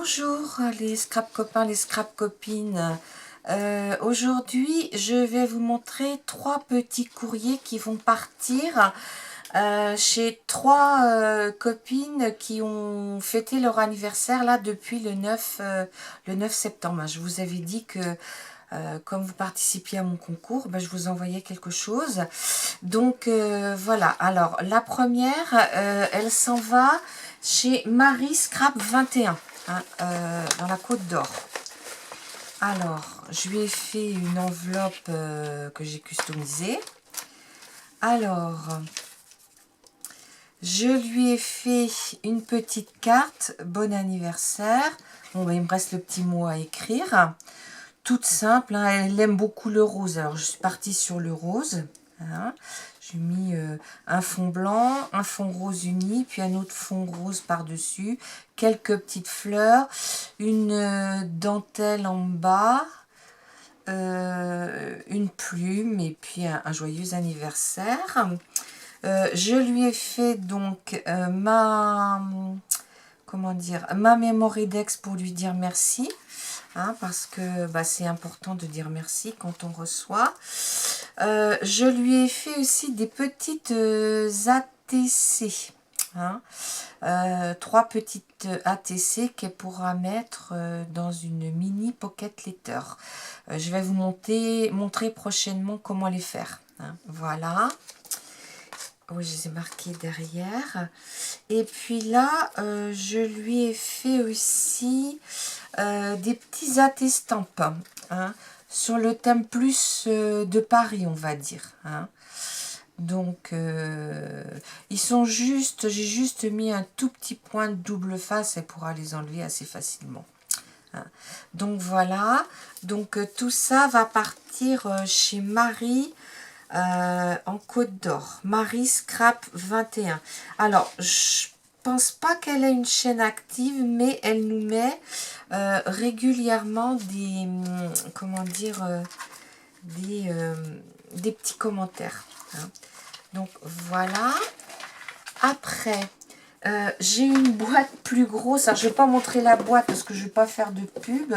Bonjour les scrap copains, les scrap copines. Aujourd'hui, je vais vous montrer 3 petits courriers qui vont partir chez 3 copines qui ont fêté leur anniversaire là depuis le 9 septembre. Je vous avais dit que comme vous participiez à mon concours, je vous envoyais quelque chose. Donc voilà, alors la première, elle s'en va chez Marie Scrap 21, hein, dans la Côte d'Or. Alors, je lui ai fait une enveloppe que j'ai customisée. Alors, je lui ai fait une petite carte, bon anniversaire. Bon, il me reste le petit mot à écrire. Toute simple, hein, elle aime beaucoup le rose. Alors, je suis partie sur le rose. Hein. J'ai mis un fond blanc, un fond rose uni, puis un autre fond rose par-dessus. Quelques petites fleurs, une dentelle en bas, une plume et puis un joyeux anniversaire. Je lui ai fait donc ma memory dex pour lui dire merci. Hein, parce que c'est important de dire merci quand on reçoit. Je lui ai fait aussi des petites ATC. Hein, 3 petites ATC qu'elle pourra mettre dans une mini pocket letter. Je vais vous montrer prochainement comment les faire. Hein, voilà. Oui, je les ai marqués derrière. Et puis là, je lui ai fait aussi des petits attestampes, hein, sur le thème plus de Paris, on va dire. Hein. Donc, ils sont juste, j'ai juste mis un tout petit point de double face, elle pourra les enlever assez facilement. Hein. Donc voilà, donc tout ça va partir chez Marie en Côte d'Or. Marie Scrap 21. Alors, je pense pas qu'elle ait une chaîne active, mais elle nous met régulièrement des, des petits commentaires. Hein. Donc voilà. Après, j'ai une boîte plus grosse. Alors, je ne vais pas montrer la boîte parce que je ne vais pas faire de pub.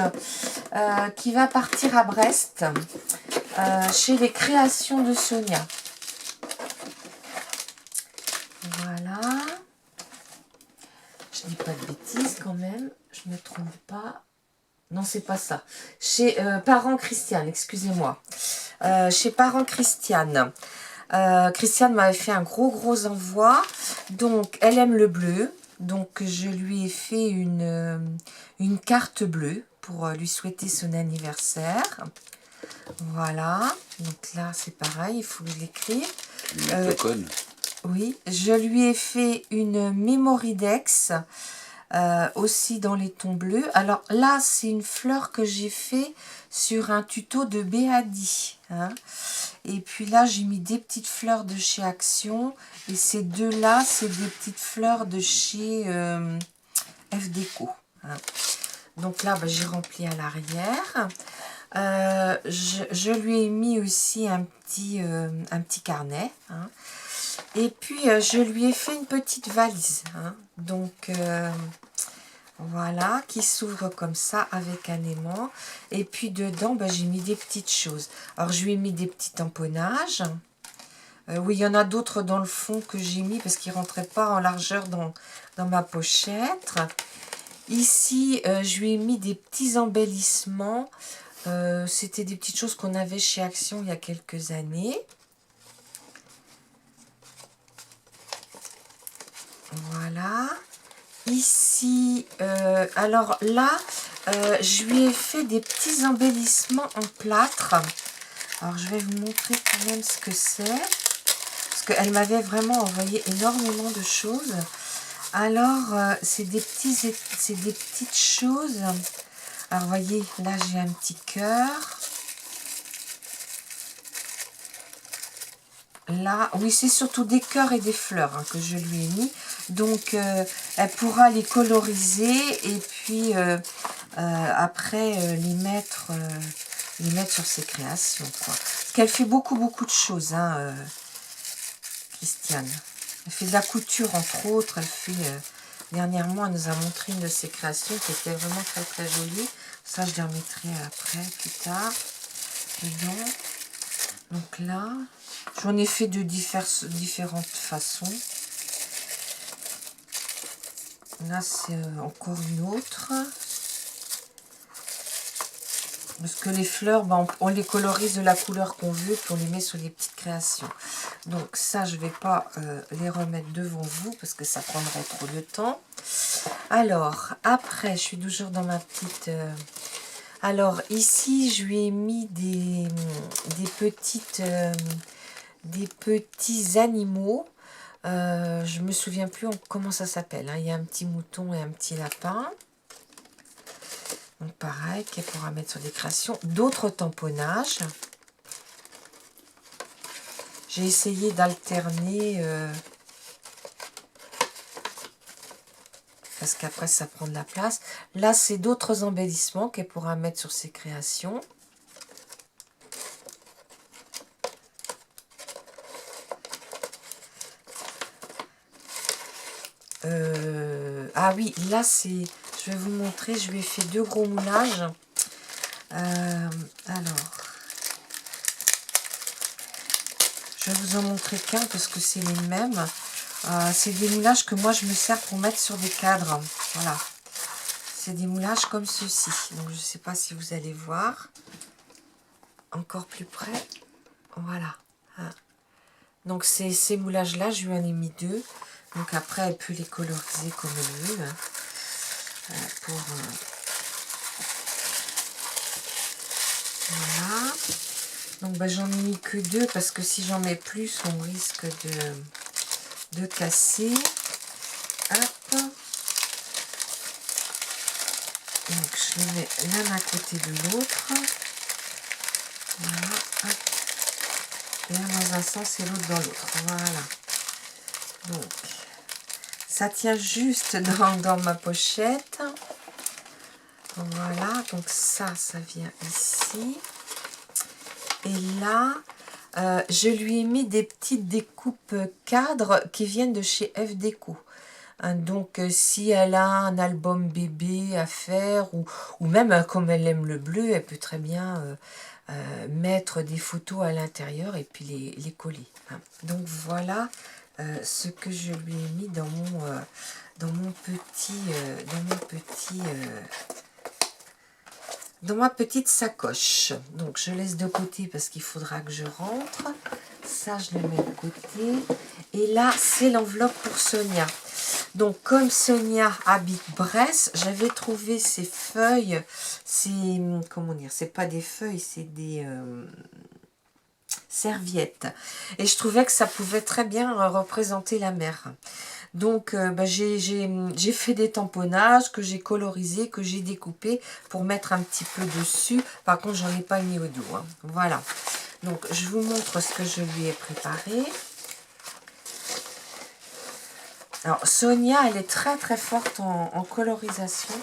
Qui va partir à Brest. Chez les créations de Sonia. Voilà. Je dis pas de bêtises quand même. Je ne me trompe pas. Non, c'est pas ça. Chez Parents Christiane, excusez-moi. Chez Parents Christiane. Christiane m'avait fait un gros envoi. Donc, elle aime le bleu. Donc, je lui ai fait une carte bleue pour lui souhaiter son anniversaire. Voilà, donc là c'est pareil, il faut l'écrire. Oui, je lui ai fait une memory dex aussi dans les tons bleus. Alors là, c'est une fleur que j'ai fait sur un tuto de Béadi. Hein. Et puis là, j'ai mis des petites fleurs de chez Action. Et ces deux-là, c'est des petites fleurs de chez F Déco. Hein. Donc là, j'ai rempli à l'arrière. Je lui ai mis aussi un petit carnet. Hein. Et puis, je lui ai fait une petite valise. Hein. Donc, voilà, qui s'ouvre comme ça avec un aimant. Et puis, dedans, j'ai mis des petites choses. Alors, je lui ai mis des petits tamponnages. Oui, il y en a d'autres dans le fond que j'ai mis parce qu'ils ne rentraient pas en largeur dans ma pochette. Ici, je lui ai mis des petits embellissements. C'était des petites choses qu'on avait chez Action il y a quelques années. Voilà. Ici, alors là, je lui ai fait des petits embellissements en plâtre. Alors, je vais vous montrer quand même ce que c'est. Parce qu'elle m'avait vraiment envoyé énormément de choses. Alors, c'est des petites choses. Alors, voyez, là, j'ai un petit cœur. Là, oui, c'est surtout des cœurs et des fleurs que je lui ai mis. Donc, elle pourra les coloriser et puis après les mettre sur ses créations. Quoi. Parce qu'elle fait beaucoup de choses, Christiane. Elle fait de la couture, entre autres. Elle Dernièrement, elle nous a montré une de ses créations qui était vraiment très très jolie. Ça, je les remettrai après, plus tard. Dedans. Donc là, j'en ai fait de différentes façons. Là, c'est encore une autre. Parce que les fleurs, ben, on les colorise de la couleur qu'on veut, puis on les met sur les petites créations. Donc ça, je ne vais pas les remettre devant vous, parce que ça prendrait trop de temps. Alors, après, je suis toujours dans ma petite... Alors, ici, je lui ai mis des petits animaux. Je me souviens plus comment ça s'appelle. Hein. Il y a un petit mouton et un petit lapin. Donc pareil, qu'elle pourra mettre sur des créations. D'autres tamponnages. J'ai essayé d'alterner parce qu'après ça prend de la place. Là, c'est d'autres embellissements qu'elle pourra mettre sur ses créations. Ah oui, là c'est... Je vais vous montrer, je lui ai fait 2 gros moulages. Alors, je vais vous en montrer qu'un parce que c'est les mêmes. C'est des moulages que moi je me sers pour mettre sur des cadres. Voilà. C'est des moulages comme ceci. Donc je ne sais pas si vous allez voir. Encore plus près. Voilà. Donc ces moulages-là, je lui en ai mis 2. Donc après, elle peut les coloriser comme elle veut. Voilà. Donc ben, j'en ai mis que 2 parce que si j'en mets plus, on risque de casser. Hop. Donc je les mets l'un à côté de l'autre. Voilà. Hop. L'un dans un sens et l'autre dans l'autre. Voilà. Donc ça tient juste dans ma pochette. Voilà, donc ça vient ici. Et là, je lui ai mis des petites découpes cadres qui viennent de chez F Déco. Hein, donc, si elle a un album bébé à faire, ou même comme elle aime le bleu, elle peut très bien mettre des photos à l'intérieur et puis les coller. Hein. Donc, voilà ce que je lui ai mis dans ma petite sacoche. Donc je laisse de côté parce qu'il faudra que je rentre. Ça, je le mets de côté. Et là, c'est l'enveloppe pour Sonia. Donc comme Sonia habite Brest, j'avais trouvé ces feuilles. C'est, comment dire, c'est pas des feuilles, c'est des serviettes. Et je trouvais que ça pouvait très bien représenter la mer. Donc, j'ai fait des tamponnages que j'ai colorisés, que j'ai découpés pour mettre un petit peu dessus. Par contre, j'en ai pas mis au dos. Hein. Voilà. Donc, je vous montre ce que je lui ai préparé. Alors, Sonia, elle est très très forte en colorisation.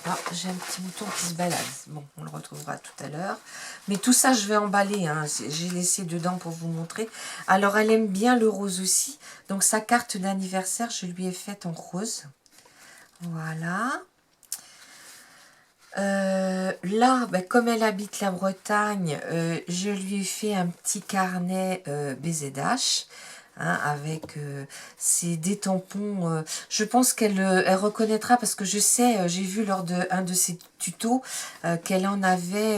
Ah, j'ai un petit mouton qui se balade. Bon, on le retrouvera tout à l'heure. Mais tout ça, je vais emballer. Hein. J'ai laissé dedans pour vous montrer. Alors, elle aime bien le rose aussi. Donc, sa carte d'anniversaire, je lui ai faite en rose. Voilà. Là, ben, comme elle habite la Bretagne, je lui ai fait un petit carnet BZH. Hein, avec des tampons, je pense qu'elle elle reconnaîtra parce que je sais, j'ai vu lors de un de ses tutos qu'elle en avait,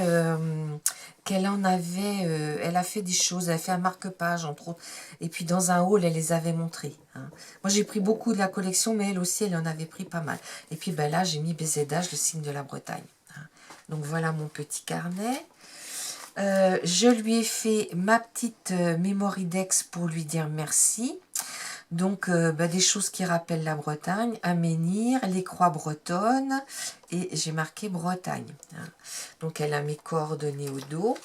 elle a fait des choses, elle a fait un marque-page entre autres, et puis dans un haul elle les avait montrées. Hein. Moi j'ai pris beaucoup de la collection, mais elle aussi elle en avait pris pas mal. Et puis ben là j'ai mis BZH, le signe de la Bretagne. Hein. Donc voilà mon petit carnet. Je lui ai fait ma petite Mémoridex pour lui dire merci. Donc, des choses qui rappellent la Bretagne, un menhir, les croix bretonnes, et j'ai marqué Bretagne. Hein. Donc, elle a mes coordonnées au dos.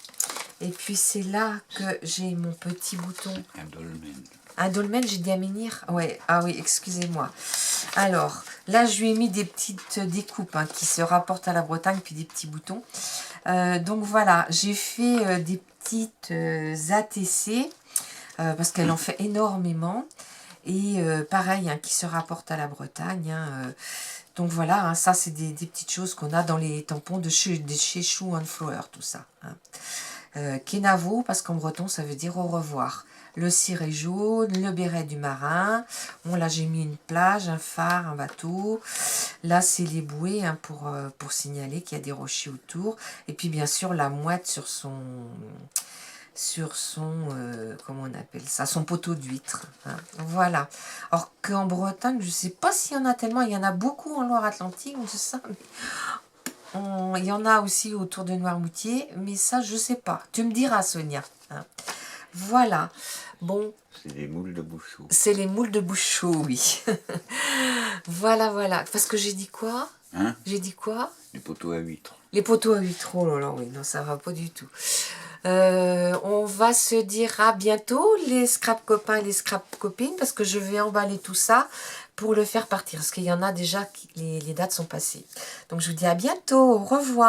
Et puis, c'est là que j'ai mon petit bouton. Un dolmen. Un dolmen, j'ai dit un menhir? Ouais. Ah oui, excusez-moi. Alors, là, je lui ai mis des petites découpes hein, qui se rapportent à la Bretagne, puis des petits boutons. Donc voilà, j'ai fait des petites ATC parce qu'elle en fait énormément. Et pareil, hein, qui se rapporte à la Bretagne. Hein, donc voilà, hein, ça c'est des petites choses qu'on a dans les tampons de chez Shoe and Flower, tout ça. Hein. Kenavo, parce qu'en breton ça veut dire au revoir. Le ciré jaune, le béret du marin. Bon là j'ai mis une plage, un phare, un bateau. Là c'est les bouées, hein, pour signaler qu'il y a des rochers autour. Et puis bien sûr la mouette sur son comment on appelle ça, son poteau d'huître. Hein. Voilà. Alors qu'en Bretagne, je ne sais pas s'il y en a tellement, il y en a beaucoup en Loire-Atlantique, tout ça, mais il y en a aussi autour de Noirmoutier, mais ça, je ne sais pas. Tu me diras, Sonia. Hein. Voilà. Bon. C'est les moules de Bouchot. C'est les moules de Bouchot, oui. Voilà, voilà. Parce que j'ai dit quoi? Hein? J'ai dit quoi? Les poteaux à huîtres. Les poteaux à huîtres, oh là là, oui, non, ça va pas du tout. On va se dire à bientôt, les scrap copains et les scrap copines, parce que je vais emballer tout ça pour le faire partir. Parce qu'il y en a déjà, les dates sont passées. Donc je vous dis à bientôt, au revoir.